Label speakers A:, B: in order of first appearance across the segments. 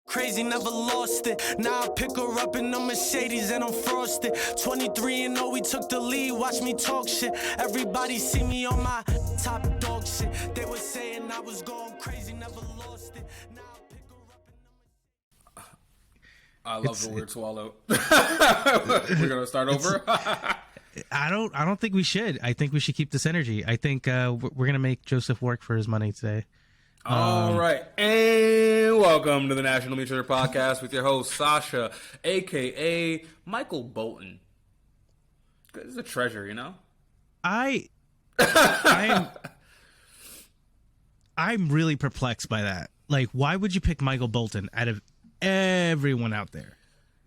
A: Crazy, never lost it. Now I pick her up in the Mercedes and I'm frosted. 23 and 0, we took the lead. Watch me talk shit. Everybody see me on my top dog shit. They were saying I was going crazy, never lost it. Now I pick her up in the
B: I love the word swallow. We're gonna start over.
C: I don't think we should. I think we should keep this energy. I think we're gonna make Joseph work for his money today.
B: All right, and welcome to the National Mutual Podcast with your host Sasha, aka Michael Bolton. It's a treasure, you know.
C: I'm really perplexed by that. Like, why would you pick Michael Bolton out of everyone out there?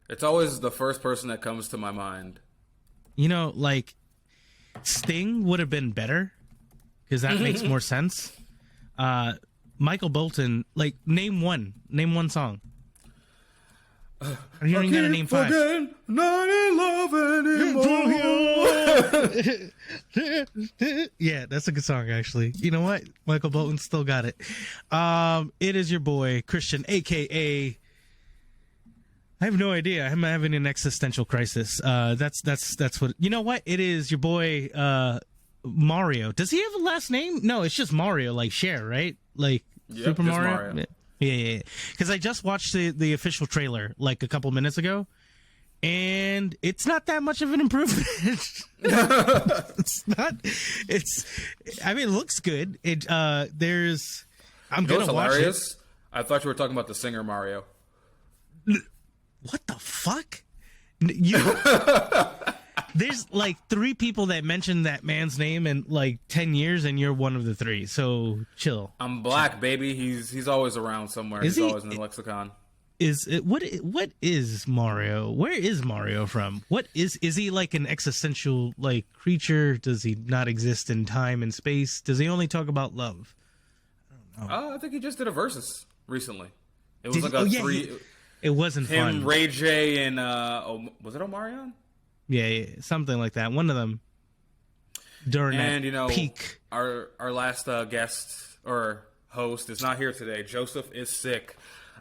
B: It's always the first person that comes to my mind.
C: You know, like, Sting would have been better because that makes more sense. Michael Bolton, like, name one song. You don't even gotta name five.
B: Not in love anymore.
C: Yeah, that's a good song, actually. You know what? Michael Bolton still got it. It is your boy Christian, aka. I have no idea. I'm having an existential crisis. That's what. You know what? It is your boy Mario. Does he have a last name? No, it's just Mario, like Cher, right? Like Super Mario. Yeah. Because I just watched the official trailer like a couple minutes ago, and it's not that much of an improvement. It's not. I mean, it looks good. I'm gonna watch
B: hilarious? It. I thought you were talking about the singer Mario.
C: What the fuck? There's like 3 people that mentioned that man's name in like 10 years, and you're one of the 3. So chill.
B: I'm black, baby. He's always around somewhere. He's always in the lexicon.
C: What is Mario? Where is Mario from? Is he like an existential like creature? Does he not exist in time and space? Does he only talk about love? I don't know.
B: I think he just did a versus recently. It was three.
C: It wasn't
B: him,
C: fun.
B: Ray J, and was it Omarion?
C: Yeah, something like that. One of them during that peak.
B: Our last guest or host is not here today. Joseph is sick.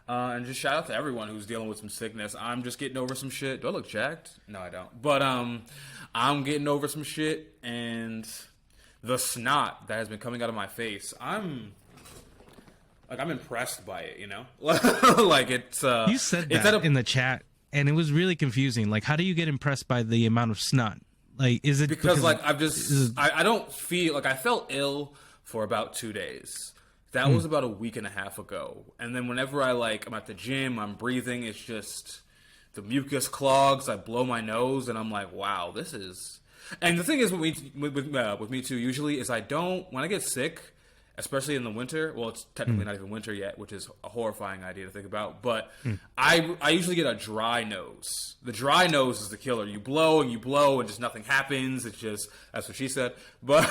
B: And just shout out to everyone who's dealing with some sickness. I'm just getting over some shit. Do I look jacked? No, I don't. But I'm getting over some shit, and the snot that has been coming out of my face, I'm impressed by it, you know? Like it's
C: you said that in the chat, and it was really confusing. Like, how do you get impressed by the amount of snot? Like, is it
B: because like I don't feel like I felt ill for about 2 days. That was about a week and a half ago. And then whenever I'm at the gym, I'm breathing, it's just the mucus clogs, I blow my nose, and I'm like, wow, this is. And the thing is with me too, usually is when I get sick, especially in the winter. Well, it's technically not even winter yet, which is a horrifying idea to think about. But I usually get a dry nose. The dry nose is the killer. You blow and just nothing happens. It's just, that's what she said. But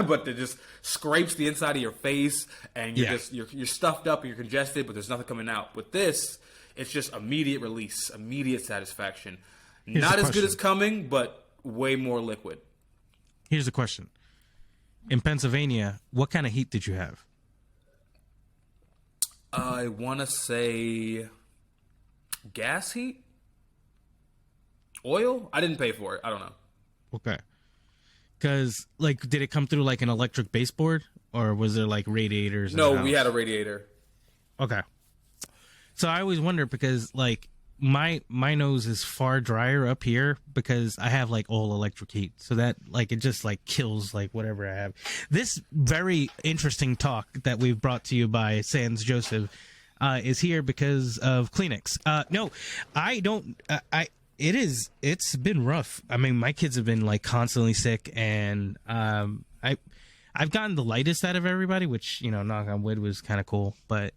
B: but it just scrapes the inside of your face, and you're stuffed up and you're congested, but there's nothing coming out. With this, it's just immediate release, immediate satisfaction. Not as good as coming, but way more liquid.
C: Here's the question. In Pennsylvania, what kind of heat did you have?
B: I want to say gas heat? Oil? I didn't pay for it. I don't know.
C: Okay. Because, like, did it come through, like, an electric baseboard? Or was there, like, radiators?
B: No, we had a radiator.
C: Okay. So I always wonder because, like, my nose is far drier up here because I have like all electric heat, so that like it just like kills like whatever I have. This very interesting talk that we've brought to you by Sans Joseph is here because of Kleenex. No, I don't. It's been rough. I mean, my kids have been like constantly sick, and I've gotten the lightest out of everybody, which, you know, knock on wood, was kind of cool, but.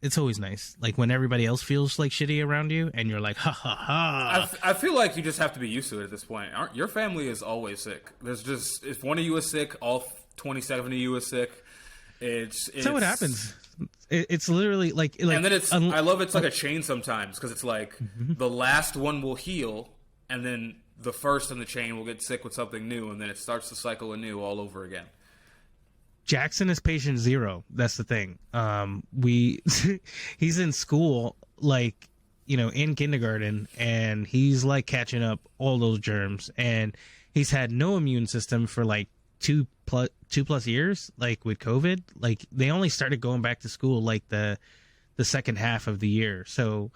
C: It's always nice, like when everybody else feels like shitty around you, and you're like, ha ha ha.
B: I feel like you just have to be used to it at this point. Your family is always sick. There's just, if one of you is sick, all 27 of you is sick. It's
C: so what happens. It's literally like
B: and then I love it's like a chain sometimes, because it's like the last one will heal, and then the first in the chain will get sick with something new, and then it starts to cycle anew all over again.
C: Jackson is patient zero. That's the thing. He's in school, like, in kindergarten, and he's like catching up all those germs, and he's had no immune system for like two plus years, like with COVID. Like they only started going back to school like the second half of the year. So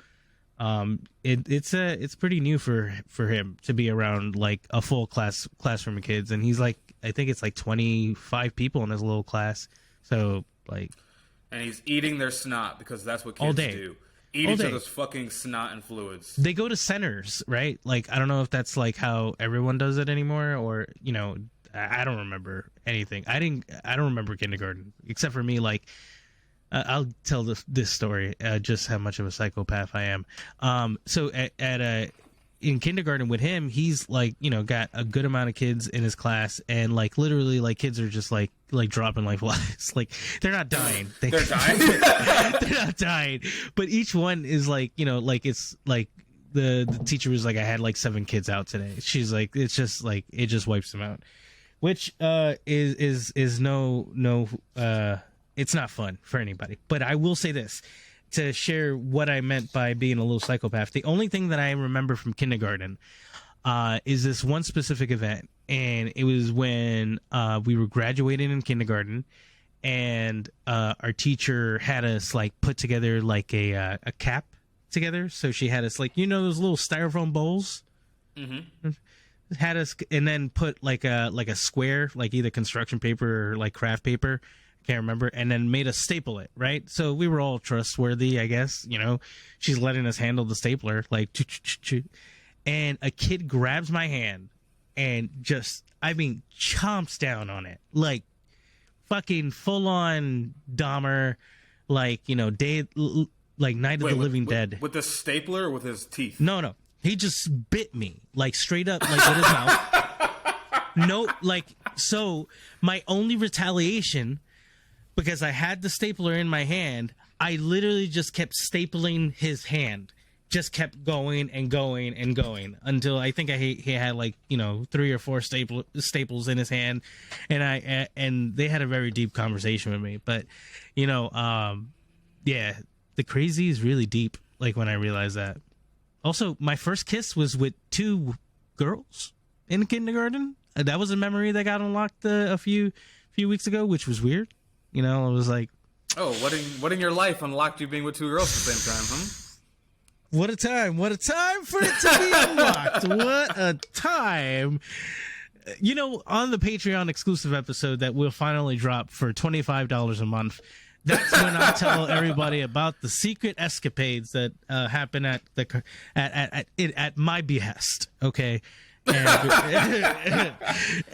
C: it's pretty new for him to be around like a full classroom of kids, and he's like, I think it's like 25 people in his little class. So like,
B: and he's eating their snot because that's what kids do. Eat each other's fucking snot and fluids.
C: They go to centers, right? Like, I don't know if that's like how everyone does it anymore, or I don't remember anything. I don't remember kindergarten except for me. Like, I'll tell this story. Just how much of a psychopath I am. So in kindergarten with him, he's like, got a good amount of kids in his class, and like literally, like kids are just like dropping like flies. Like they're not dying. They're
B: dying.
C: They're not dying. But each one is like, like it's like the teacher was like, I had like 7 kids out today. She's like, it's just like it just wipes them out, which is no it's not fun for anybody. But I will say this, to share what I meant by being a little psychopath. The only thing that I remember from kindergarten is this one specific event, and it was when we were graduating in kindergarten, and our teacher had us like put together like a cap together. So she had us like, those little styrofoam bowls. Mm-hmm. Had us, and then put like a square, like either construction paper or like craft paper. Can't remember, and then made us staple it, right? So we were all trustworthy, I guess. She's letting us handle the stapler, like, and a kid grabs my hand and just, chomps down on it, like fucking full on Dahmer, like like Night of the Living Dead.
B: With the stapler or with his teeth?
C: No, he just bit me, like straight up, like with his mouth. No, like, so my only retaliation, because I had the stapler in my hand, I literally just kept stapling his hand. Just kept going and going and going until I think he had like, 3 or 4 staples in his hand. And they had a very deep conversation with me. But, yeah, the crazy is really deep, like when I realized that. Also, my first kiss was with 2 girls in kindergarten. That was a memory that got unlocked a few weeks ago, which was weird. I was like,
B: oh, what in your life unlocked you being with 2 girls at the same time, huh?
C: What a time for it to be unlocked. What a time. On the Patreon exclusive episode that we'll finally drop for $25 a month, that's when I tell everybody about the secret escapades that happen at my behest, okay?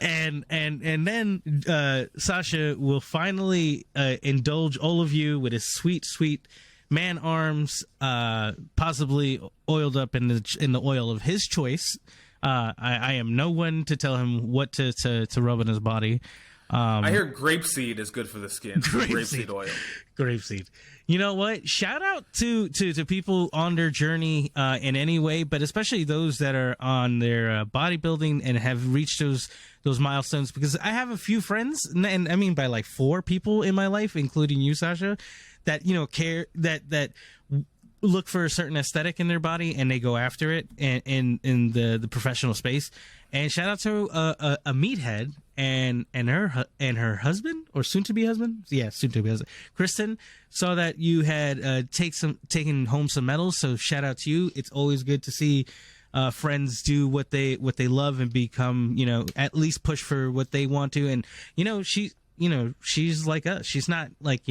C: And then Sasha will finally indulge all of you with his sweet man arms, possibly oiled up in the oil of his choice. I am no one to tell him what to rub in his body.
B: I hear grapeseed is good for the skin. Grapeseed oil.
C: Grapeseed. You know what? Shout out to people on their journey in any way, but especially those that are on their bodybuilding and have reached those milestones. Because I have a few friends, and I mean by like 4 people in my life, including you, Sasha, that care that look for a certain aesthetic in their body and they go after it in the professional space. And shout out to a meathead and her husband, or soon to be husband. Yeah, soon to be husband. Kristen, saw that you had taken home some medals. So shout out to you. It's always good to see friends do what they love and become, at least push for what they want to. And she's like us. She's not like,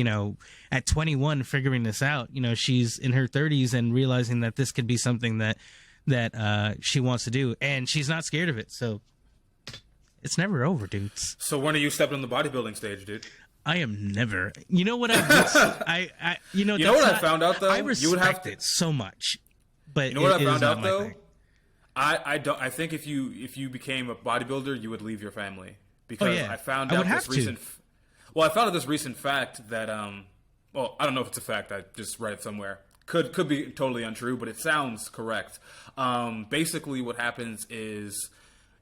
C: at 21 figuring this out. She's in her 30s and realizing that this could be something that she wants to do, and she's not scared of it. So it's never over, dudes.
B: So when are you stepping on the bodybuilding stage, dude?
C: I am never. You know what I
B: found out though?
C: I respect it so much, but
B: you know what I found out though? I don't. I think if you became a bodybuilder, you would leave your family, because I found out this recent. Well, I found out this recent fact that well, I don't know if it's a fact. I just read it somewhere. Could be totally untrue, but it sounds correct. Basically, what happens is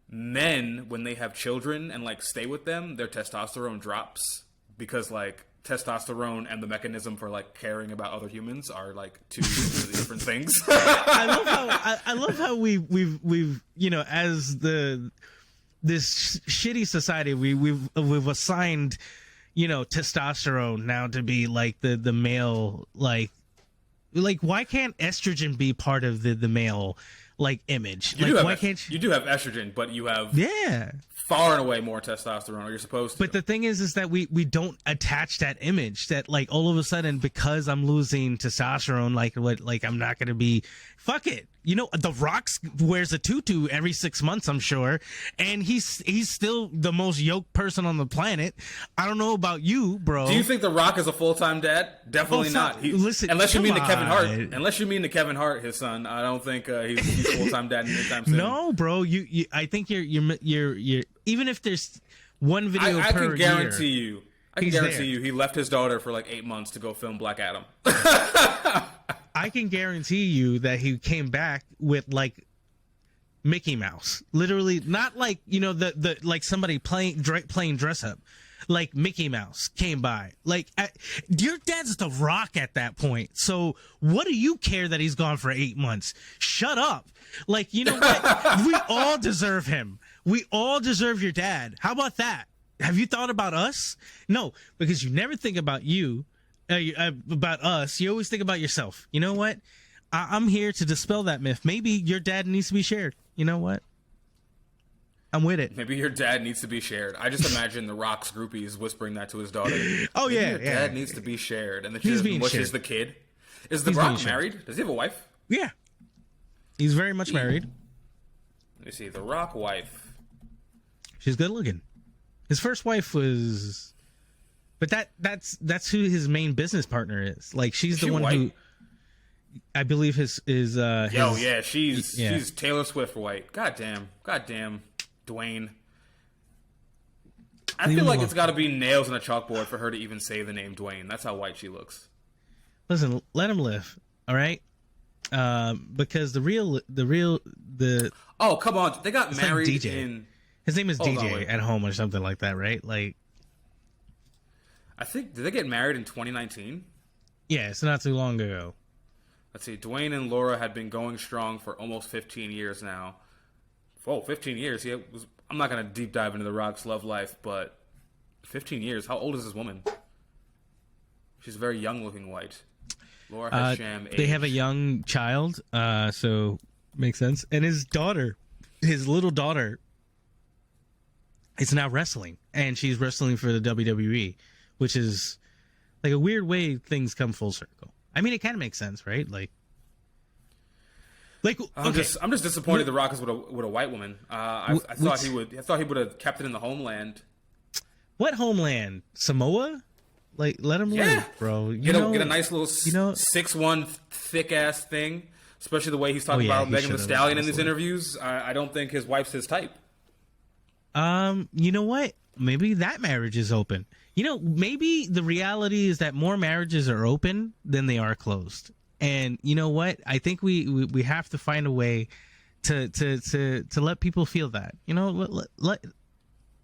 B: men, when they have children and like stay with them, their testosterone drops because like testosterone and the mechanism for like caring about other humans are like two really different things.
C: I love how we've as this shitty society we've assigned testosterone now to be like the male like why can't estrogen be part of the male like image?
B: You do have estrogen, but you have far and away more testosterone, or you're supposed to.
C: But the thing is that we don't attach that image that like all of a sudden because I'm losing testosterone, like I'm not gonna be fuck it. The Rock wears a tutu every 6 months, I'm sure, and he's still the most yoked person on the planet. I don't know about you, bro.
B: Do you think The Rock is a full-time dad? Definitely not.
C: Listen,
B: unless you mean to Kevin Hart. Unless you mean to Kevin Hart, his son. I don't think he's full-time dad anytime soon.
C: No, bro. You I think you're even if there's one video
B: I
C: per
B: can guarantee
C: year,
B: I can guarantee you he left his daughter for like 8 months to go film Black Adam.
C: I can guarantee you that he came back with like Mickey Mouse, literally not like the like somebody playing dress up, like Mickey Mouse came by. Like your dad's The Rock at that point, so what do you care that he's gone for 8 months? Shut up. Like you know what? We all deserve him. We all deserve your dad. How about that? Have you thought about us? No, because you never think about you. About us, you always think about yourself. You know what? I'm here to dispel that myth. Maybe your dad needs to be shared. You know what? I'm with it.
B: Maybe your dad needs to be shared. I just imagine The Rock's groupies whispering that to his daughter.
C: Oh
B: Maybe
C: yeah,
B: your dad needs to be shared, and then she
C: He's
B: just
C: being
B: mushes
C: shared.
B: the kid. Is The Rock married? Does he have a wife?
C: Yeah, he's very much married.
B: Let me see. The Rock wife.
C: She's good looking. His first wife was. But that's who his main business partner is. Like she's the one
B: white?
C: who I believe his
B: she's Taylor Swift white. Goddamn, Dwayne. I feel like it's got to be nails on a chalkboard for her to even say the name Dwayne. That's how white she looks.
C: Listen, let him live. All right, because the
B: oh come on, they got married
C: like DJ.
B: in.
C: His name is DJ at home or something like that, right? Like.
B: I think, did they get married in 2019?
C: Yeah, it's not too long ago.
B: Let's see, Dwayne and Laura had been going strong for almost 15 years now. Whoa, 15 years. I'm not going to deep dive into The Rock's love life, but 15 years. How old is this woman? She's very young-looking white. Laura has sham age.
C: They have a young child, so makes sense. And his little daughter, is now wrestling, and she's wrestling for the WWE. Which is like a weird way things come full circle. I mean, it kind of makes sense, right? Like okay.
B: I'm just disappointed The Rock is with a white woman. I thought he would have kept it in the homeland.
C: What homeland? Samoa? Like, let him live, bro.
B: Get a nice little 6'1" thick ass thing. Especially the way he's talking about Megan Thee Stallion in these interviews. I don't think his wife's his type.
C: You know what? Maybe that marriage is open. Maybe the reality is that more marriages are open than they are closed. And you know what? I think we have to find a way to let people feel that.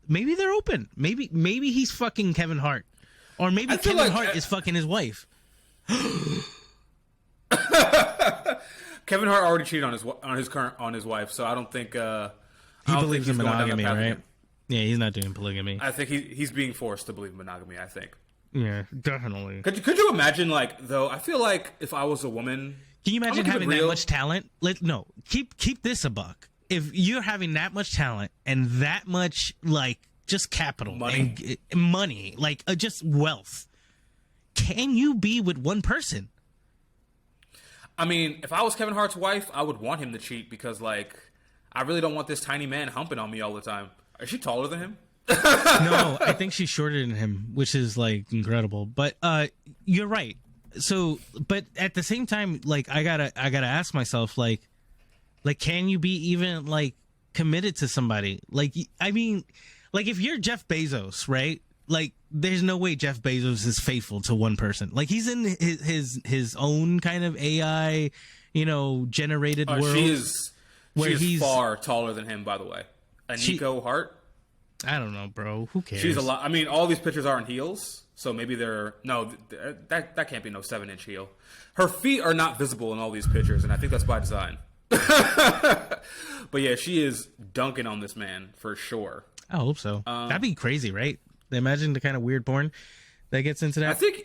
C: Maybe they're open. Maybe he's fucking Kevin Hart, or maybe Kevin Hart is fucking his wife.
B: Kevin Hart already cheated on his wife, so I don't think
C: he believes in monogamy, right? Yeah, he's not doing polygamy.
B: I think he's being forced to believe in monogamy, I think.
C: Yeah, definitely.
B: Could you imagine, like, though, I feel like if I was a woman...
C: Can you imagine having that much talent? Keep this a buck. If you're having that much talent and that much, like, just capital. Money, like, just wealth, can you be with one person?
B: I mean, if I was Kevin Hart's wife, I would want him to cheat because, like, I really don't want this tiny man humping on me all the time. Is she taller than him?
C: No, I think she's shorter than him, which is like incredible. But you're right. So, but at the same time, like I gotta ask myself, like, can you be even like committed to somebody? Like, I mean, like if you're Jeff Bezos, right? Like, there's no way Jeff Bezos is faithful to one person. Like, he's in his own kind of AI, generated world.
B: She is far taller than him, by the way. Aniko Hart?
C: I don't know, bro. Who cares?
B: She's a lot. I mean, all these pictures are in heels, so maybe they're no. That can't be no 7-inch heel. Her feet are not visible in all these pictures, and I think that's by design. But yeah, she is dunking on this man for sure.
C: I hope so. That'd be crazy, right? Imagine the kind of weird porn that gets into that.
B: I think,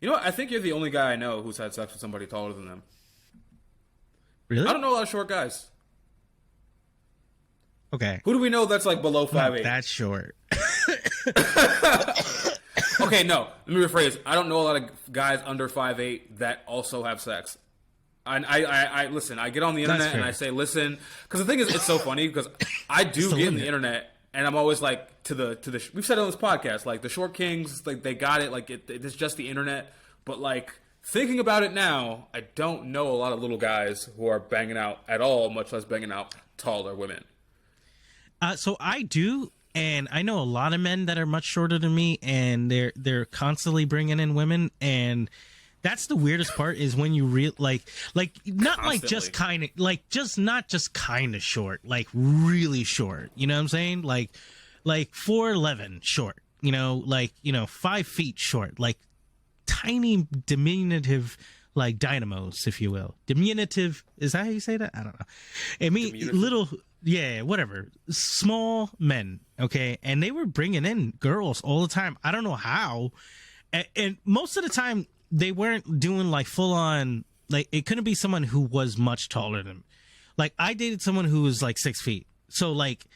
B: you know what? I think you're the only guy I know who's had sex with somebody taller than them.
C: Really?
B: I don't know a lot of short guys.
C: Okay.
B: Who do we know that's like below 5'8"?
C: That's short.
B: Okay, no. Let me rephrase. I don't know a lot of guys under 5'8" that also have sex. I listen. I get on the internet and I say, listen, because the thing is, it's so funny because I do get on the internet and I'm always like to the. We've said it on this podcast, like the short kings, like they got it. Like it's just the internet. But like thinking about it now, I don't know a lot of little guys who are banging out at all, much less banging out taller women.
C: So I do, and I know a lot of men that are much shorter than me, and they're constantly bringing in women, and that's the weirdest part is when you like not constantly. Like just kind of like just not just kind of short, like really short. You know what I'm saying? Like 4'11" short. You know, 5 feet short, like tiny diminutive. Like dynamos, if you will. Diminutive, is that how you say that? I don't know. I mean, little, yeah, whatever. Small men, okay? And they were bringing in girls all the time. I don't know how. And most of the time, they weren't doing like full on, like, it couldn't be someone who was much taller than them. Like, I dated someone who was like 6 feet. So, like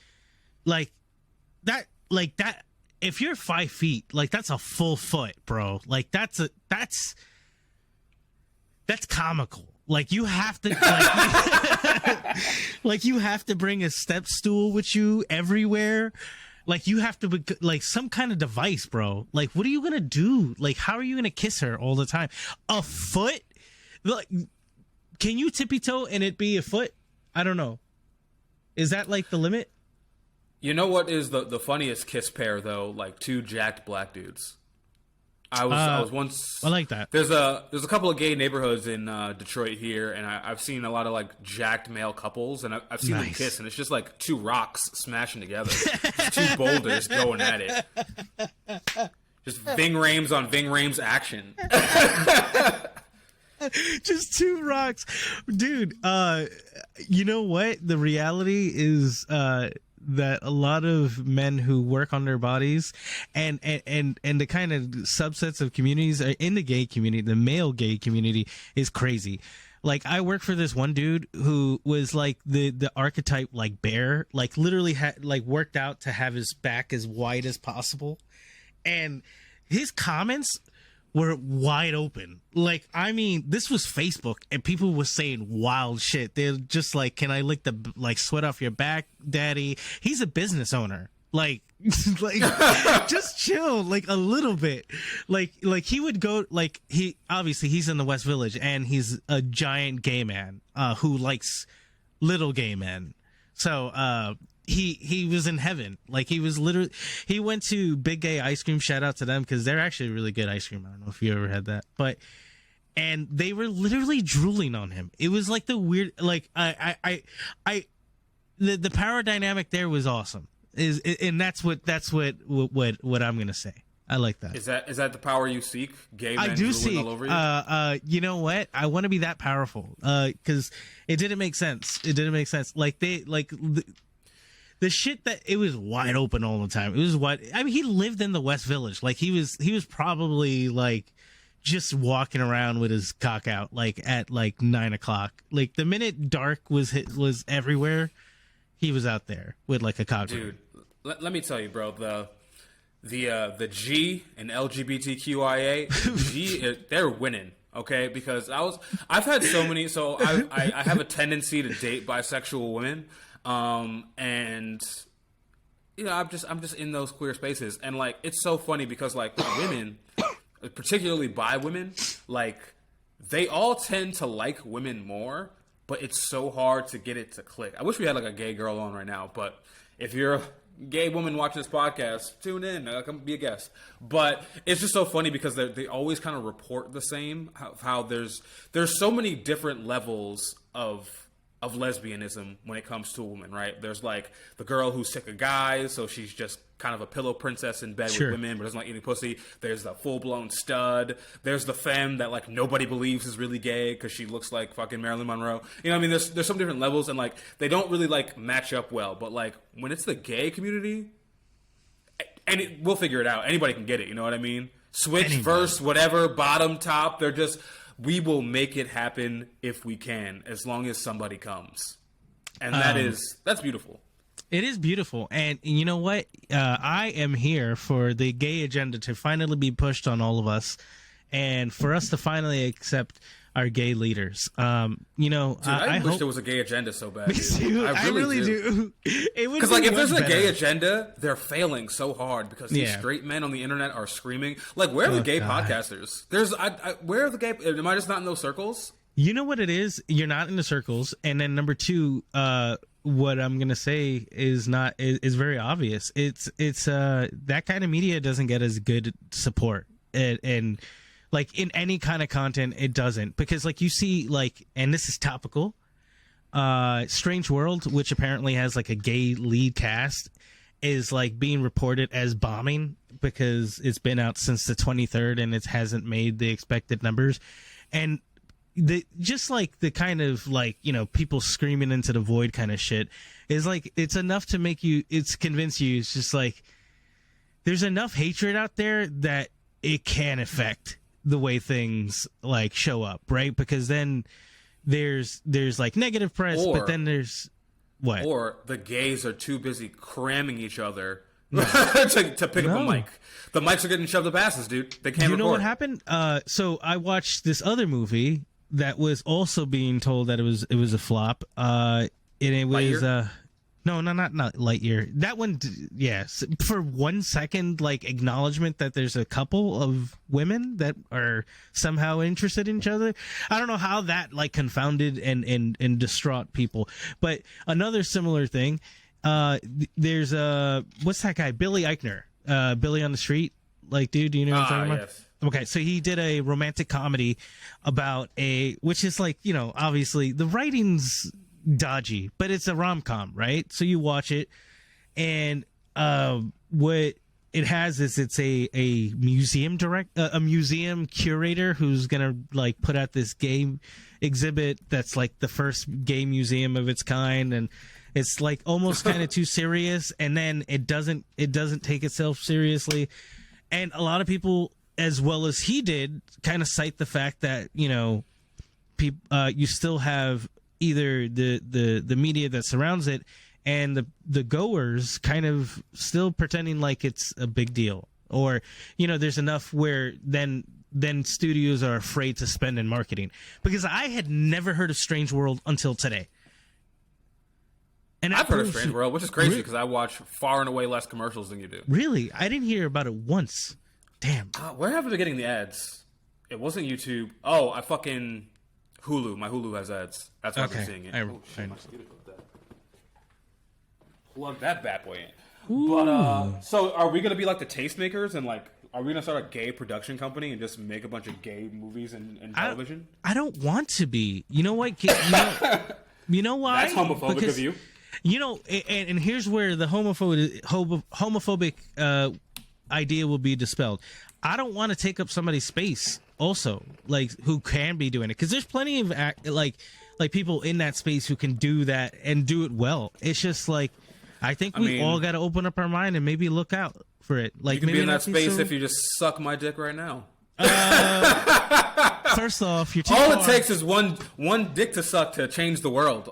C: that, if you're 5 feet, like, that's a full foot, bro. Like, that's comical. Like you have to, like you have to bring a step stool with you everywhere. Like you have to, like some kind of device, bro. Like what are you gonna do? Like how are you gonna kiss her all the time? A foot? Like, can you tippy toe and it be a foot? I don't know. Is that like the limit?
B: You know what is the funniest kiss pair though? Like two jacked black dudes. I was once.
C: I like that.
B: There's a couple of gay neighborhoods in Detroit here, and I've seen a lot of like jacked male couples, and I've seen them kiss, and it's just like two rocks smashing together, two boulders going at it, just Ving Rhames on Ving Rhames action.
C: Just two rocks, dude. You know what? The reality is that a lot of men who work on their bodies and the kind of subsets of communities in the gay community, the male gay community, is crazy. Like I work for this one dude who was like the archetype, like bear, like literally had like worked out to have his back as wide as possible, and his comments were wide open. Like, I mean, this was Facebook, and people were saying wild shit. They're just like, "Can I lick the like sweat off your back, daddy?" He's a business owner. Like, just chill, like a little bit. Like he would go, like he's in the West Village, and he's a giant gay man who likes little gay men. So he was in heaven. Like he went to Big Gay Ice Cream. Shout out to them because they're actually really good ice cream. I don't know if you ever had that, and they were literally drooling on him. It was like the weird, like the power dynamic there was awesome. And that's what I'm gonna say. I like that.
B: Is that the power you seek? Gay men drooling all over you?
C: You know what? I want to be that powerful. Because it didn't make sense. Like the shit that it was wide open all the time. It was wide. I mean, he lived in the West Village. Like he was probably like just walking around with his cock out, like at like 9 o'clock. Like the minute dark was everywhere, he was out there with like a cock.
B: Dude, let me tell you, bro. The G and LGBTQIA, they're winning. Okay, because I've had so many. So I have a tendency to date bisexual women. And you know, I'm just in those queer spaces, and like it's so funny because like women, particularly bi women, like they all tend to like women more, but it's so hard to get it to click. I wish we had like a gay girl on right now, but if you're a gay woman watching this podcast, tune in, come be a guest. But it's just so funny because they always kind of report the same, how there's so many different levels of of lesbianism when it comes to a woman, right? There's like the girl who's sick of guys, so she's just kind of a pillow princess in bed with women, but doesn't like eating pussy. There's the full-blown stud. There's the femme that like nobody believes is really gay because she looks like fucking Marilyn Monroe. You know what I mean? There's some different levels, and like they don't really like match up well. But like when it's the gay community, and we'll figure it out. Anybody can get it. You know what I mean? Switch, verse, whatever, bottom, top. They're just, we will make it happen if we can, as long as somebody comes. And that's beautiful.
C: It is beautiful. And you know what? I am here for the gay agenda to finally be pushed on all of us, and for us to finally accept our gay leaders. You know,
B: dude, I wish there was a gay agenda so bad.
C: Dude. I really do.
B: Because like, if there's a gay agenda, they're failing so hard because these straight men on the internet are screaming. Like, where are the gay podcasters? Where are the gay? Am I just not in those circles?
C: You know what it is? You're not in the circles. And then number two, what I'm gonna say is very obvious. It's that kind of media doesn't get as good support, and like in any kind of content, it doesn't, because like you see, like, and this is topical, Strange World, which apparently has like a gay lead cast, is like being reported as bombing because it's been out since the 23rd and it hasn't made the expected numbers. And just like the kind of like, you know, people screaming into the void kind of shit is like, it's enough to make you, it's convince you, it's just like there's enough hatred out there that it can affect the way things like show up, right? Because then there's like negative press, but then there's what? Or
B: the gays are too busy cramming each other to pick up a mic. The mics are getting shoved up asses, dude. They can't record.
C: You know what happened? So I watched this other movie that was also being told that it was a flop. And it was no, not Lightyear. That one, yes. For 1 second, like, acknowledgement that there's a couple of women that are somehow interested in each other. I don't know how that like confounded and distraught people. But another similar thing, there's what's that guy? Billy Eichner, Billy on the Street. Like, dude, do you know what I'm talking about?
B: Yes.
C: Okay, so he did a romantic comedy about which is like, you know, obviously the writing's dodgy, but it's a rom-com, right? So you watch it, and what it has is it's a museum a museum curator who's gonna like put out this gay exhibit that's like the first gay museum of its kind, and it's like almost kind of too serious, and then it doesn't take itself seriously, and a lot of people, as well as he did, kind of cite the fact that, you know, you still have either the media that surrounds it and the goers kind of still pretending like it's a big deal, or, you know, there's enough where then studios are afraid to spend in marketing. Because I had never heard of Strange World until today. And
B: I've heard of Strange World, which is crazy because I watch far and away less commercials than you do.
C: Really? I didn't hear about it once. Damn.
B: Where happened to getting the ads? It wasn't YouTube. Oh, I fucking Hulu. My Hulu has ads. That's why I'm seeing it. Plug that bad boy in. Ooh. But so are we gonna be like the tastemakers, and like, are we gonna start a gay production company and just make a bunch of gay movies and television?
C: I don't want to be. You know what? You know why?
B: That's homophobic of you.
C: You know, and here's where the homophobic idea will be dispelled. I don't want to take up somebody's space also, like, who can be doing it, because there's plenty of like people in that space who can do that and do it well. It's just like, I think we all got to open up our mind and maybe look out for it. Like,
B: you can
C: maybe
B: be in that space if you just suck my dick right now.
C: First off, you're too
B: all
C: far.
B: It takes is one dick to suck to change the world.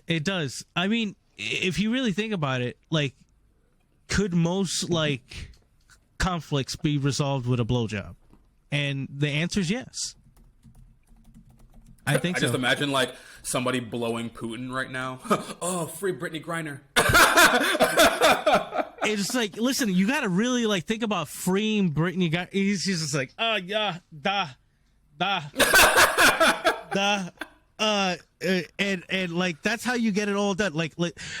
C: It does. I mean, if you really think about it, like, could most like conflicts be resolved with a blowjob? And the answer is yes. I think so.
B: I just imagine like somebody blowing Putin right now. Oh, free Brittany Griner.
C: It's like, listen, you got to really like think about freeing Brittany. He's just like, oh yeah, and like that's how you get it all done. Like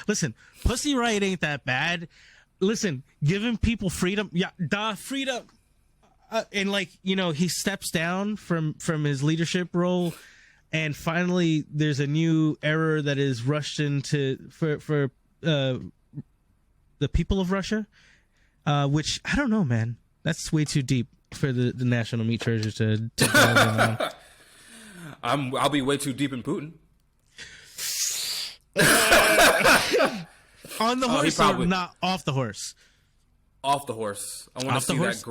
C: listen, Pussy Riot ain't that bad. Listen, giving people freedom, freedom. And like, you know, he steps down from his leadership role, and finally there's a new error that is rushed into for the people of Russia, which I don't know, man. That's way too deep for the national meat treasure to dive in on.
B: I'll be way too deep in Putin.
C: On the horse or not off the horse?
B: Off the horse. I want to see that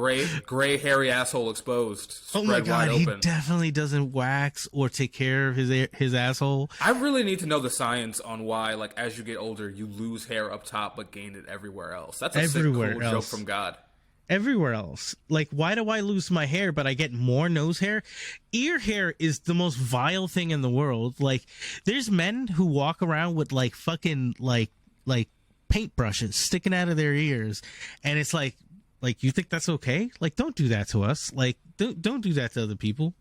B: gray, hairy asshole exposed.
C: Oh my god, he definitely doesn't wax or take care of his asshole.
B: I really need to know the science on why, like, as you get older, you lose hair up top but gain it everywhere else. That's a sick, cool joke from God.
C: Everywhere else. Like, why do I lose my hair but I get more nose hair? Ear hair is the most vile thing in the world. Like, there's men who walk around with like fucking like paintbrushes sticking out of their ears, and it's like you think that's okay? Like, don't do that to us. Like, don't do that to other people.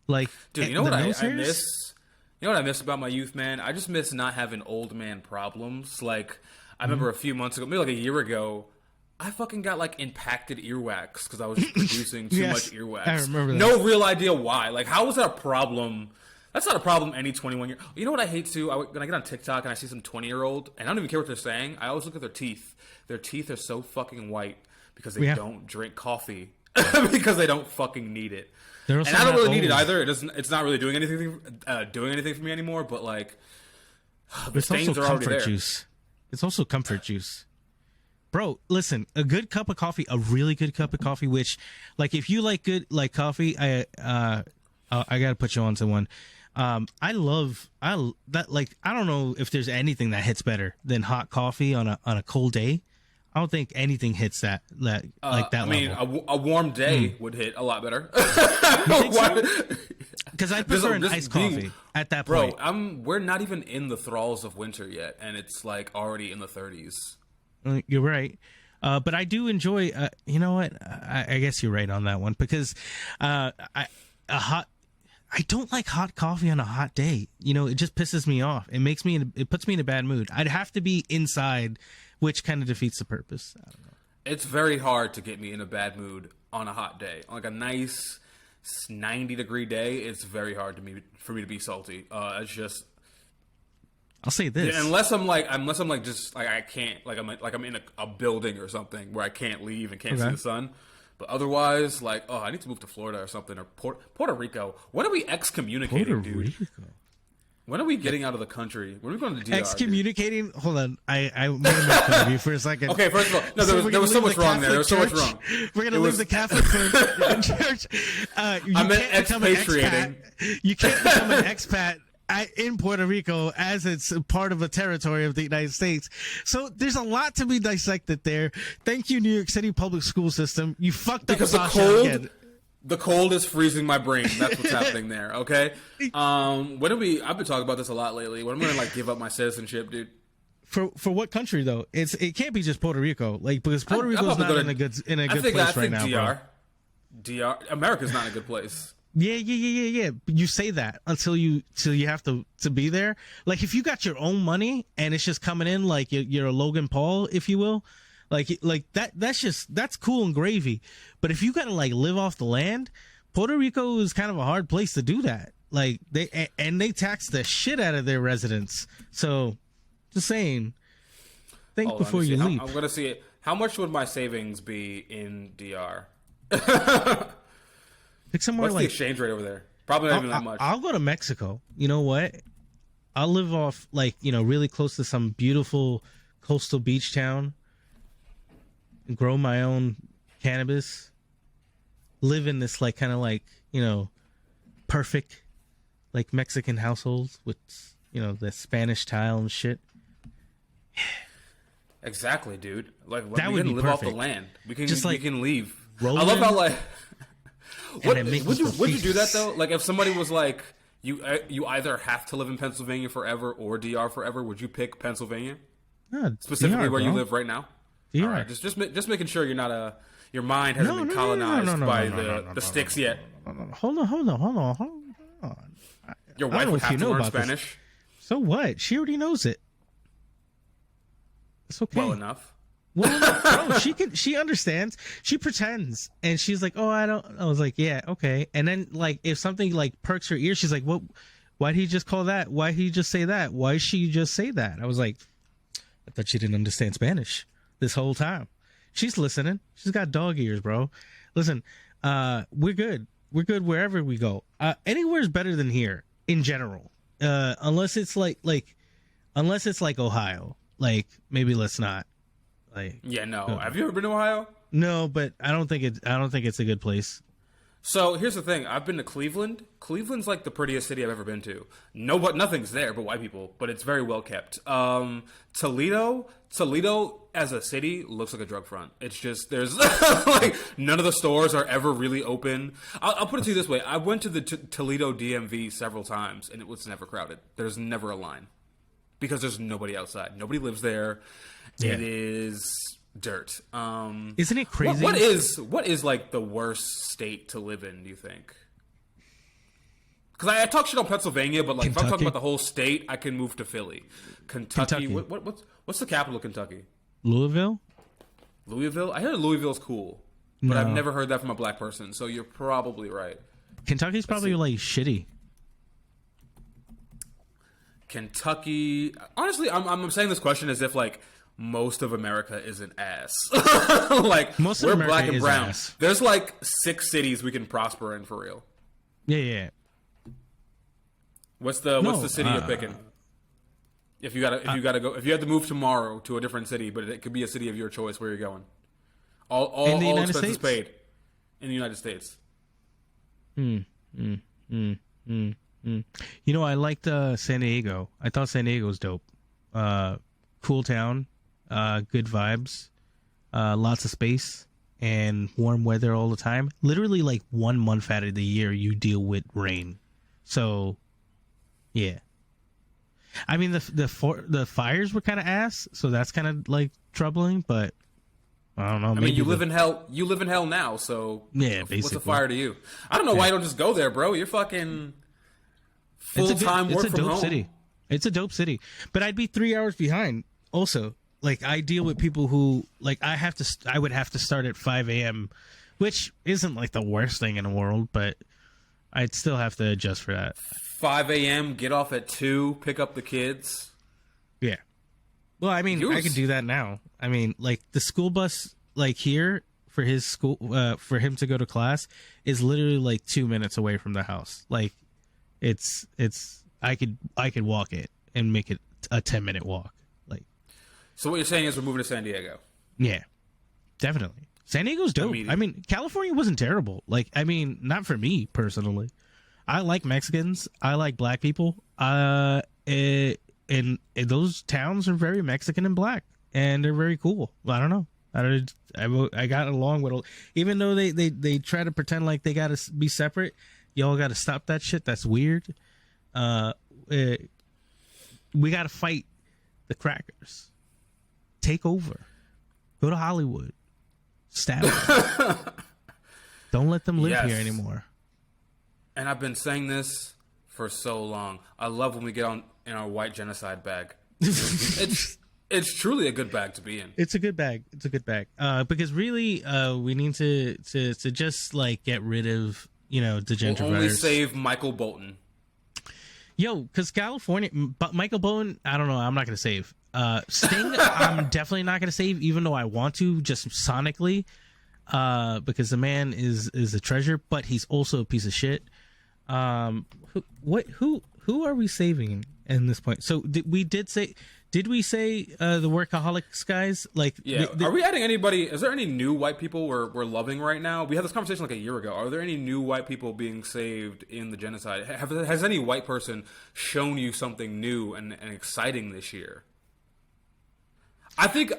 C: Like,
B: dude, you know what I miss? You know what I miss about my youth, man? I just miss not having old man problems. Like, I remember a few months ago, maybe like a year ago, I fucking got like impacted earwax because I was producing too much earwax.
C: I remember that.
B: No real idea why. Like, how was that a problem? That's not a problem any 21-year... You know what I hate too? When I get on TikTok and I see some 20-year-old, and I don't even care what they're saying, I always look at their teeth. Their teeth are so fucking white because they don't drink coffee. Because they don't fucking need it. And I don't really need it either. It's not really doing anything for me anymore, but like... The stains are already there.
C: Juice. It's also comfort juice. Bro, listen, a good cup of coffee, a really good cup of coffee, which, like, if you like good, like, coffee, I gotta put you on to one. I don't know if there's anything that hits better than hot coffee on a cold day. I don't think anything hits that like that. I mean,
B: a warm day would hit a lot better.
C: Because I prefer an iced coffee at that point.
B: Bro, we're not even in the thralls of winter yet, and it's like already in the 30s.
C: You're right. But I do enjoy, you know what? I guess you're right on that one, because I don't like hot coffee on a hot day. You know, it just pisses me off. It puts me in a bad mood. I'd have to be inside, which kind of defeats the purpose. I don't know.
B: It's very hard to get me in a bad mood on a hot day. On like a nice 90-degree day, it's very hard for me to be salty. It's just...
C: I'll say this.
B: Yeah, unless I'm just like I can't, like I'm in a building or something where I can't leave and can't see the sun. But otherwise, like, I need to move to Florida or something, or Puerto Rico. When are we excommunicating,
C: Puerto Rico?
B: When are we getting out of the country? When are we going to DR?
C: Excommunicating? Dude? Hold on. I made a make fun of you for a second.
B: Okay, first of all, no, there was so much wrong there. There was so much wrong.
C: We're going to leave the Catholic Church.
B: I meant expatriating.
C: You can't become an expat in Puerto Rico as it's part of a territory of the United States. So there's a lot to be dissected there. Thank you, New York City public school system. You fucked up Sasha again.
B: The cold is freezing my brain. That's what's happening there. Okay. I've been talking about this a lot lately. When I'm gonna like give up my citizenship, dude.
C: For what country though? It can't be just Puerto Rico. Like, because Puerto Rico's not in a good place right now.
B: DR. America's not in a good place.
C: Yeah. You say that until you have to be there. Like, if you got your own money and it's just coming in like you're a Logan Paul, if you will, like that's cool and gravy. But if you gotta like live off the land, Puerto Rico is kind of a hard place to do that. Like, they tax the shit out of their residents. So, just saying, think before you leave.
B: I'm gonna see it. How much would my savings be in DR?
C: Pick somewhere.
B: What's the exchange rate over there? Probably not even that much.
C: I'll go to Mexico. You know what? I'll live off, like, really close to some beautiful coastal beach town and grow my own cannabis. Live in this, like, kind of like, perfect, like, Mexican household with, the Spanish tile and shit.
B: Exactly, dude. Like,
C: that
B: we
C: would
B: can
C: be
B: live
C: perfect.
B: off the land. We can
C: just,
B: we can leave. I
C: Rolling,
B: love how, like... Would you do that though? Like, if somebody was like, you either have to live in Pennsylvania forever or DR forever, would you pick Pennsylvania?
C: Yeah,
B: specifically
C: DR,
B: where you live right now?
C: DR.
B: All right, just making sure you're not your mind hasn't been colonized by the sticks yet.
C: Hold on.
B: Your wife would have to learn Spanish.
C: So what? She already knows it. It's okay.
B: Well enough.
C: Well, no, she understands. She pretends, and she's like, "Oh, I don't." I was like, "Yeah, okay." And then, like, if something like perks her ear, she's like, "What Why'd he just call that? Why'd he just say that? Why she just say that? I was like, I thought she didn't understand Spanish this whole time. She's listening. She's got dog ears, bro. Listen, we're good. We're good wherever we go. Anywhere's better than here in general. Unless it's like Ohio. Like, maybe let's not. Like,
B: yeah, no. Have you ever been to Ohio?
C: No, but I don't think it's a good place.
B: So here's the thing. I've been to Cleveland. Cleveland's like the prettiest city I've ever been to. Nothing's there but white people, but it's very well kept. Toledo as a city looks like a drug front. It's just, there's like none of the stores are ever really open. I'll put it to you this way. I went to the Toledo DMV several times and it was never crowded. There's never a line because there's nobody outside. Nobody lives there. Yeah. It is dirt.
C: Isn't it crazy?
B: What is like the worst state to live in, do you think? Because I talk shit on Pennsylvania, but like Kentucky? If I'm talking about the whole state, I can move to Philly. Kentucky. What's the capital of Kentucky?
C: Louisville.
B: I heard Louisville's cool, but I've never heard that from a black person, so you're probably right.
C: Kentucky's probably like shitty.
B: Kentucky. Honestly, I'm saying this question as if like most of America is an ass. Like most we're black and brown. Ass. There's like 6 cities we can prosper in for real.
C: Yeah.
B: What's the city you're picking? If you had to move tomorrow to a different city, but it could be a city of your choice, where you're going? All expenses paid in the United States.
C: You know, I liked San Diego. I thought San Diego was dope. Cool town, good vibes, lots of space, and warm weather all the time. Literally, like 1 month out of the year, you deal with rain. So, yeah. I mean, the fires were kind of ass, so that's kind of like troubling. But I don't know.
B: I mean, you live in hell. You live in hell now, so
C: yeah. Basically,
B: what's a fire to you? I don't know why you don't just go there, bro. You're fucking full-time work from home.
C: City. It's a dope city, but I'd be 3 hours behind. Also, like I deal with people who like I would have to start at 5 a.m., which isn't like the worst thing in the world, but I'd still have to adjust for that.
B: 5 a.m., get off at 2, pick up the kids.
C: Yeah. Well, I mean, I can do that now. I mean, like the school bus, like here for his school, for him to go to class, is literally like 2 minutes away from the house. Like, I could walk it and make it a 10-minute walk. Like,
B: so what you're saying is we're moving to San Diego?
C: Yeah, definitely. San Diego's dope. I mean, California wasn't terrible. Like, I mean, not for me personally. I like Mexicans. I like black people. And those towns are very Mexican and black, and they're very cool. I don't know. I got along with, even though they try to pretend like they gotta be separate. Y'all gotta stop that shit. That's weird. We gotta fight the crackers. Take over. Go to Hollywood. Stab them. Don't let them live here anymore.
B: And I've been saying this for so long. I love when we get on in our white genocide bag. It's truly a good bag to be in.
C: It's a good bag. Because really, we need to just like get rid of the gentrifiers.
B: We'll only save Michael Bolton.
C: Yo, because California, but Michael Bolton, I don't know. I'm not gonna save. Sting, I'm definitely not gonna save, even though I want to, just sonically, because the man is a treasure, but he's also a piece of shit. Who are we saving in this point? So did we say the Workaholics guys? Like,
B: yeah. Are we adding anybody? Is there any new white people we're loving right now? We had this conversation like a year ago. Are there any new white people being saved in the genocide? Has any white person shown you something new and exciting this year? I think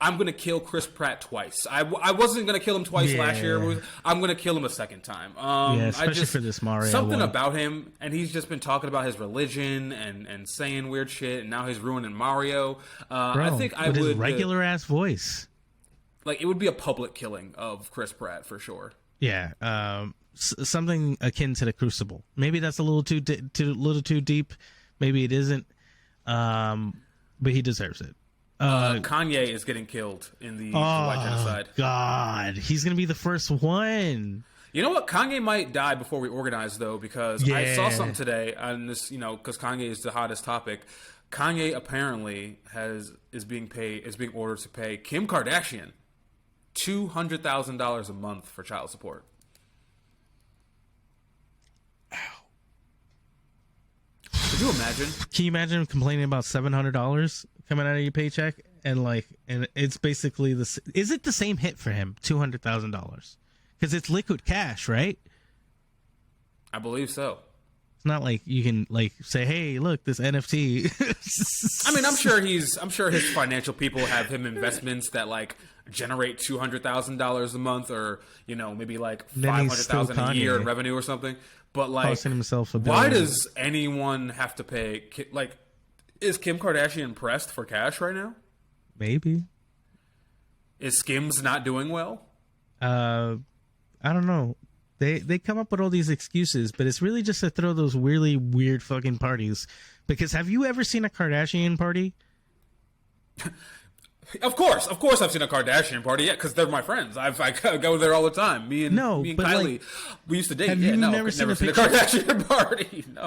B: I'm going to kill Chris Pratt twice. I wasn't going to kill him twice last year. I'm going to kill him a second time.
C: Especially for this Mario
B: something
C: one.
B: About him, and he's just been talking about his religion and saying weird shit, and now he's ruining Mario.
C: Bro,
B: I think I would
C: his regular ass voice.
B: Like, it would be a public killing of Chris Pratt for sure.
C: Yeah, something akin to the Crucible. Maybe that's a little too deep. Maybe it isn't. But he deserves it.
B: Kanye is getting killed in the white genocide.
C: God, he's gonna be the first one.
B: You know what? Kanye might die before we organize, though, because I saw something today on this. Because Kanye is the hottest topic. Kanye apparently is being ordered to pay Kim Kardashian $200,000 a month for child support. Could you imagine?
C: Can you imagine complaining about $700 coming out of your paycheck and it's basically is it the same hit for him? $200,000 because it's liquid cash, right?
B: I believe so.
C: It's not like you can say, "Hey, look, this NFT."
B: I mean, I'm sure his financial people have him investments that generate $200,000 a month, or maybe $500,000 a year in revenue or something. But
C: himself
B: why does anyone have to pay? Is Kim Kardashian pressed for cash right now?
C: Maybe.
B: Is Skims not doing well?
C: I don't know. They come up with all these excuses, but it's really just to throw those really weird fucking parties. Because have you ever seen a Kardashian party?
B: Of course I've seen a Kardashian party. Yeah, because they're my friends. I go there all the time. Me and Kylie, we used to date.
C: Have you never seen a
B: Kardashian party? No.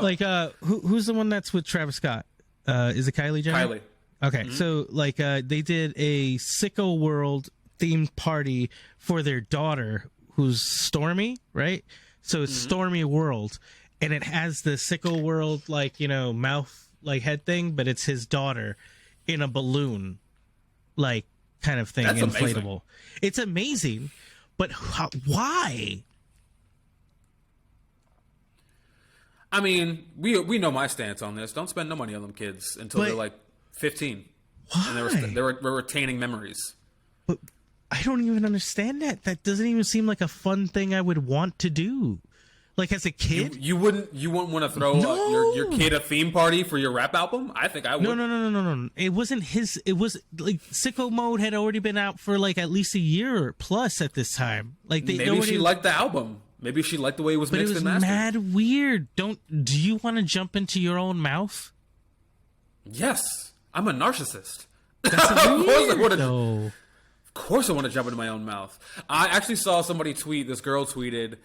C: Who's the one that's with Travis Scott? Is it Kylie Jenner?
B: Kylie.
C: Okay, so they did a Sicko World themed party for their daughter, who's Stormy, right? So it's Stormy World, and it has the Sicko World mouth head thing, but it's his daughter in a balloon, kind of thing.
B: That's
C: inflatable.
B: Amazing.
C: It's amazing, but why?
B: I mean, we know my stance on this. Don't spend no money on them kids until they're 15.
C: Why?
B: And we're retaining memories.
C: But I don't even understand that. That doesn't even seem like a fun thing I would want to do. As a kid,
B: you wouldn't want to throw your kid a theme party for your rap album? I think I would.
C: No. It wasn't his. It was Sicko Mode had already been out for at least a year plus at this time.
B: Maybe she liked the album. Maybe she liked the way it was mixed and mastered.
C: But it was mad weird. Do you want to jump into your own mouth?
B: Yes, I'm a narcissist.
C: That's weird, though.
B: Of course I want to jump into my own mouth. I actually saw somebody tweet, this girl tweeted,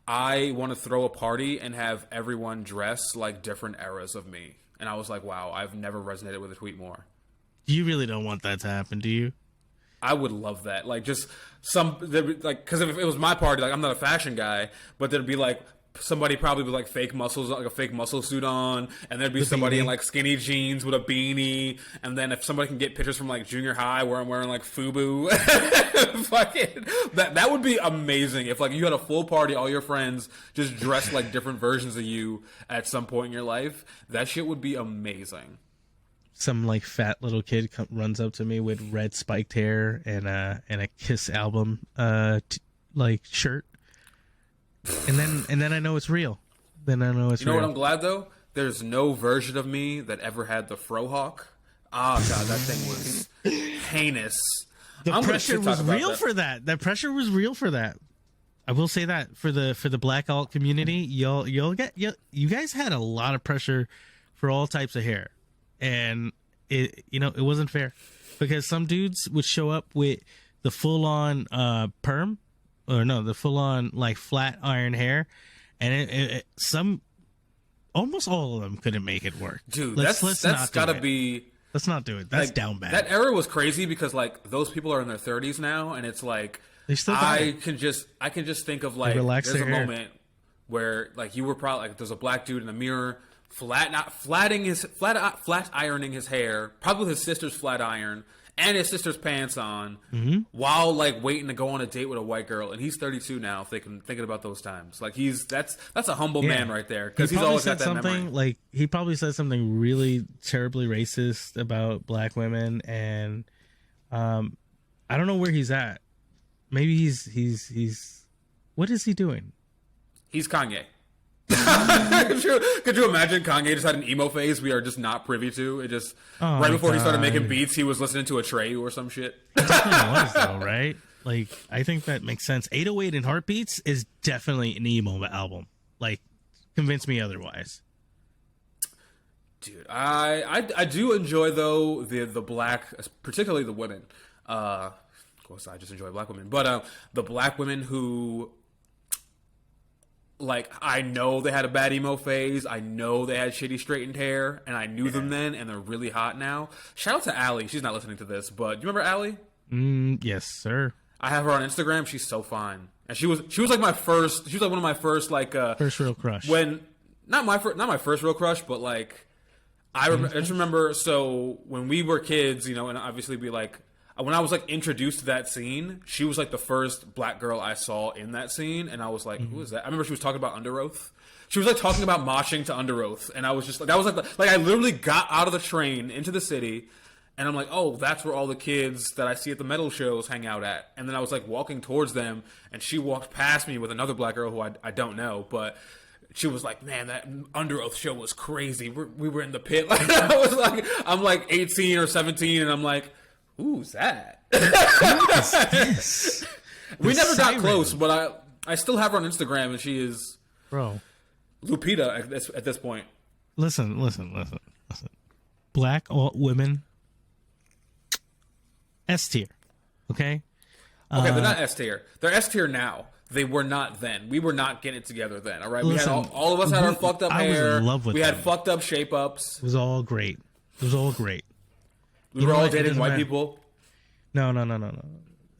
B: "I want to throw a party and have everyone dress like different eras of me." And I was like, wow, I've never resonated with a tweet more.
C: You really don't want that to happen, do you?
B: I would love that. Just because if it was my party, I'm not a fashion guy, but there'd be somebody probably with fake muscles, a fake muscle suit on, and there'd be somebody in skinny jeans with a beanie, and then if somebody can get pictures from junior high where I'm wearing FUBU, fucking that would be amazing. If you had a full party, all your friends just dressed like different versions of you at some point in your life, that shit would be amazing.
C: Some fat little kid runs up to me with red spiked hair and a Kiss album shirt. And then I know it's real. Then I know it's real.
B: You know what I'm glad, though? There's no version of me that ever had the Frohawk. Ah, God, that thing was heinous.
C: The pressure was real for that. That pressure was real for that. I will say that for the black alt community, you guys had a lot of pressure for all types of hair. And it wasn't fair because some dudes would show up with the full on perm. Or no, the full-on flat iron hair, and almost all of them couldn't make it work.
B: Dude, that's gotta be.
C: Let's not do it. That's down bad.
B: That era was crazy because those people are in their 30s now, and it's
C: they still
B: I can just think of there's a moment where you were probably there's a black dude in the mirror flat ironing his hair, probably with his sister's flat iron. And his sister's pants on, while waiting to go on a date with a white girl, and he's 32 now, thinking about those times. That's a humble man right there, because he's always got that memory.
C: He probably said something really terribly racist about black women, and I don't know where he's at. Maybe he's what is he doing?
B: He's Kanye. Could you imagine Kanye just had an emo phase we are just not privy to? It just right before he started making beats, he was listening to a Trey or some shit.
C: It definitely was though, right? I think that makes sense. 808 and Heartbeats is definitely an emo album. Convince me otherwise.
B: Dude, I do enjoy though the black, particularly the women. Of course, I just enjoy black women, but the black women who like, I know they had a bad emo phase. I know they had shitty straightened hair, and I knew them then, and they're really hot now. Shout out to Allie. She's not listening to this, but do you remember Allie?
C: Yes, sir.
B: I have her on Instagram. She's so fine, and she was like my first. She was like one of my first
C: first real crush.
B: When not my first real crush, but like I just remember. So when we were kids, you know, and obviously we like. When I was like introduced to that scene, she was like the first black girl I saw in that scene, and I was like, "Who is that?" I remember she was talking about Under Oath. She was like talking about moshing to Under Oath, and I was just like, that was like I literally got out of the train into the city, and I'm like, "Oh, that's where all the kids that I see at the metal shows hang out at." And then I was like walking towards them, and she walked past me with another black girl who I don't know, but she was like, "Man, that Under Oath show was crazy. We were in the pit." Like, I was like, I'm like 18 or 17, and I'm like, who's that?
C: Yes.
B: We never got close, but I still have her on Instagram, and she is Lupita at this point.
C: Listen. Black women, S tier. Okay?
B: Okay, they're not S tier. They're S tier now. They were not then. We were not getting it together then, all right?
C: Listen,
B: we had all of us had our fucked up hair.
C: I was in love with
B: we
C: them.
B: had fucked up shape-ups.
C: It was all great.
B: We were all dating white people.
C: No.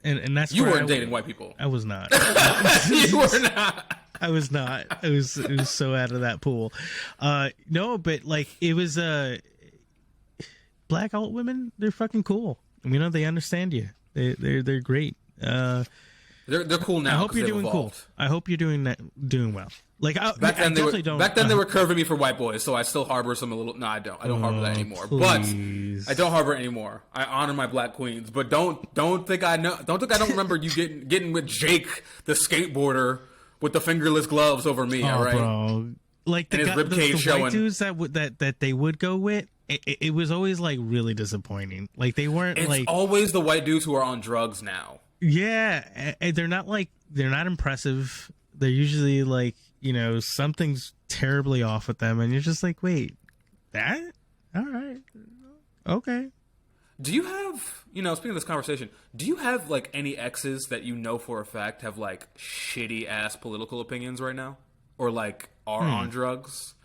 C: And that's
B: you weren't dating white people.
C: I was not.
B: You were not.
C: I was not. It was so out of that pool. No, but like it was black alt women. They're fucking cool. You know, they understand you. They're great.
B: They're cool now.
C: I hope you're doing
B: evolved.
C: cool. I hope you're doing well. Like
B: back then,
C: they
B: were curving me for white boys, so I still harbor some a little. No, I don't. I don't harbor that anymore.
C: Please.
B: But I don't harbor it anymore. I honor my black queens, but don't think I know. Don't think I don't remember you getting with Jake, the skateboarder, with the fingerless gloves over me. All right,
C: bro. Like the white dudes that they would go with. It was always like really disappointing. Like they weren't.
B: It's
C: like
B: always the white dudes who are on drugs now.
C: Yeah, they're not impressive. They're usually like, you know, something's terribly off with them, and you're just like, wait, that? All right, okay.
B: Do you have, you know, speaking of this conversation, do you have like any exes that you know for a fact have like shitty ass political opinions right now, or like are on drugs?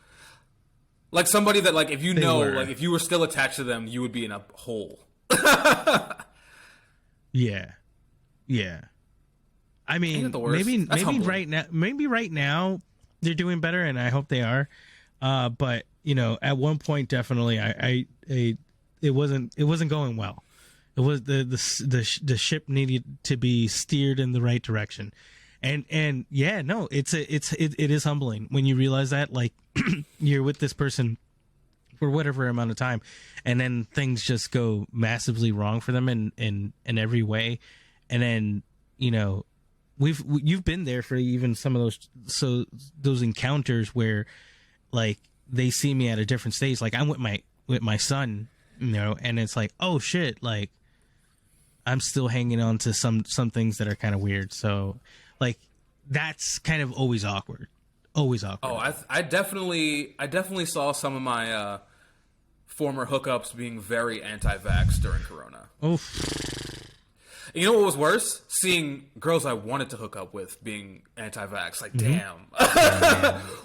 B: Like somebody that like if you like if you were still attached to them, you would be in a hole.
C: Yeah. I mean, maybe right now they're doing better, and I hope they are. But you know, at one point, definitely, it wasn't going well. It was the ship needed to be steered in the right direction, and yeah, no, it is humbling when you realize that like you're with this person for whatever amount of time, and then things just go massively wrong for them in every way. And then, you know, you've been there for even some of those encounters where like they see me at a different stage. Like I'm with my son, you know, and it's like, oh shit, like I'm still hanging on to some things that are kind of weird. So like that's kind of always awkward. Oh,
B: I definitely saw some of my former hookups being very anti-vax during Corona.
C: Oh.
B: You know what was worse? Seeing girls I wanted to hook up with being anti-vax. Like, damn.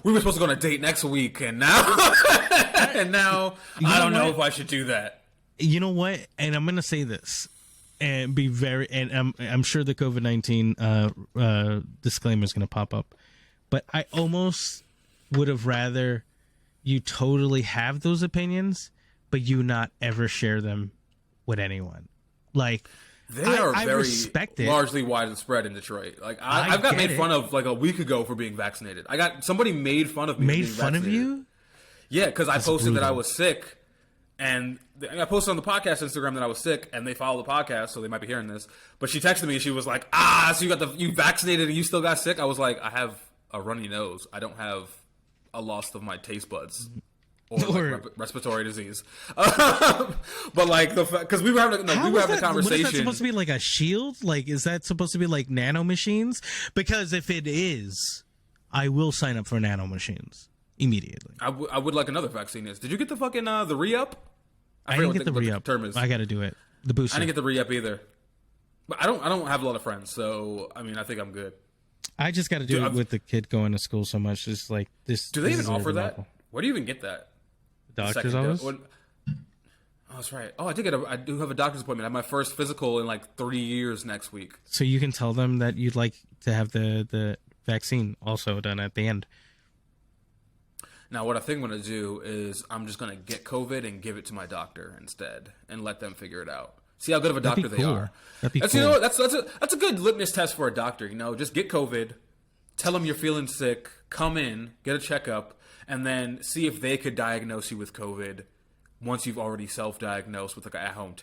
B: We were supposed to go on a date next week, and now, I don't know if I should do that.
C: You know what? And I'm gonna say this, and be very, and I'm sure the COVID-19 disclaimer is gonna pop up, but I almost would have rather you totally have those opinions, but you not ever share them with anyone. Like. I respect it.
B: Largely widespread in Detroit. Like I've got made fun of like a week ago for being vaccinated. Somebody made fun of me.
C: Made fun of you?
B: Yeah, because I posted that I was sick, and I posted on the podcast Instagram that I was sick, and they follow the podcast, so they might be hearing this. But she texted me, and she was like, so you vaccinated and you still got sick? I was like, I have a runny nose. I don't have a loss of my taste buds. Or like respiratory disease, but like because we were having the conversation.
C: What is that supposed to be, like a shield? Like, is that supposed to be like nano machines? Because if it is, I will sign up for nano machines immediately.
B: I would like another vaccine. Did you get the fucking the re-up?
C: I didn't get the re-up. Term is. I got to do it. The booster.
B: I didn't get the re-up either. But I don't have a lot of friends, so I mean, I think I'm good.
C: I just got to do it with the kid going to school so much. It's like this.
B: Do they even offer that? Where do you even get that?
C: Doctor's office?
B: Oh, that's right. Oh, I do have a doctor's appointment. I have my first physical in like 3 years next week.
C: So you can tell them that you'd like to have the vaccine also done at the end.
B: Now, what I think I'm going to do is I'm just going to get COVID and give it to my doctor instead and let them figure it out. See how good of a doctor they are.
C: That'd be cool.
B: You know what? That's a good litmus test for a doctor. You know, just get COVID, tell them you're feeling sick, come in, get a checkup, and then see if they could diagnose you with COVID once you've already self-diagnosed with like an at-home